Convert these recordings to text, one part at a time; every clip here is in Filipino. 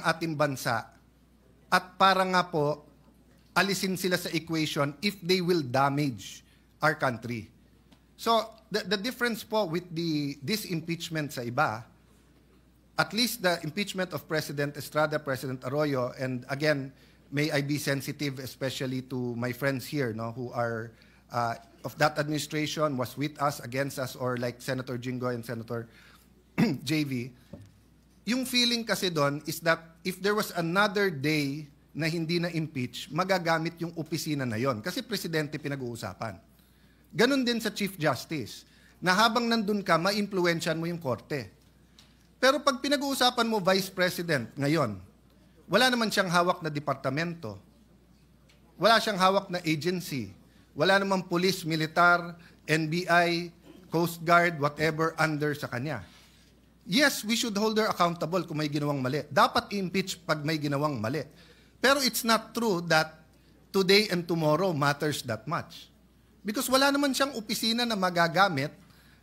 ating bansa at para nga po alisin sila sa equation if they will damage our country. So, the difference po with this impeachment sa iba, at least the impeachment of President Estrada, President Arroyo, and again, may I be sensitive especially to my friends here, no, who are of that administration, was with us, against us, or like Senator Jinggoy and Senator JV. Yung feeling kasi doon is that if there was another day na hindi na-impeach, magagamit yung opisina na yon. Kasi presidente pinag-uusapan. Ganon din sa Chief Justice, na habang nandun ka, ma-impluensyan mo yung korte. Pero pag pinag-uusapan mo Vice President ngayon, wala naman siyang hawak na departamento, wala siyang hawak na agency, wala namang police, militar, NBI, Coast Guard, whatever under sa kanya. Yes, we should hold her accountable kung may ginawang mali. Dapat i-impeach pag may ginawang mali. Pero it's not true that today and tomorrow matters that much. Because wala naman siyang opisina na magagamit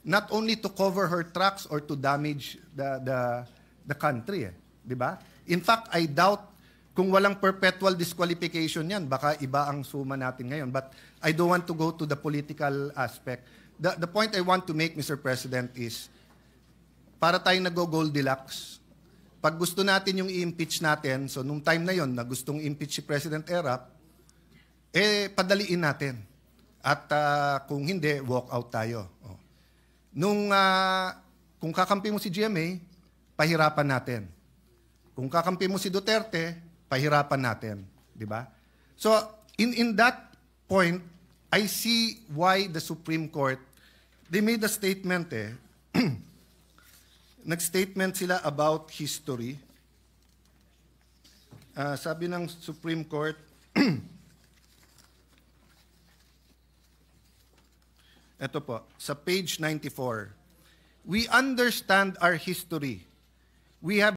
not only to cover her tracks or to damage the country. Di ba? In fact, I doubt kung walang perpetual disqualification yan, baka iba ang suma natin ngayon. But I don't want to go to the political aspect. The point I want to make, Mr. President, is para tayong nag-Goldilocks, pag gusto natin yung i-impeach natin, so nung time na yon na gustong impeach si President Erap, padaliin natin. At kung hindi, walk out tayo. Oh. Kung kakampi mo si GMA, pahirapan natin. Kung kakampi mo si Duterte, pahirapan natin. Di ba? So, in that point, I see why the Supreme Court, they made a statement nag-statement sila about history. Sabi ng Supreme Court, ito po, sa page 94, we understand our history. We have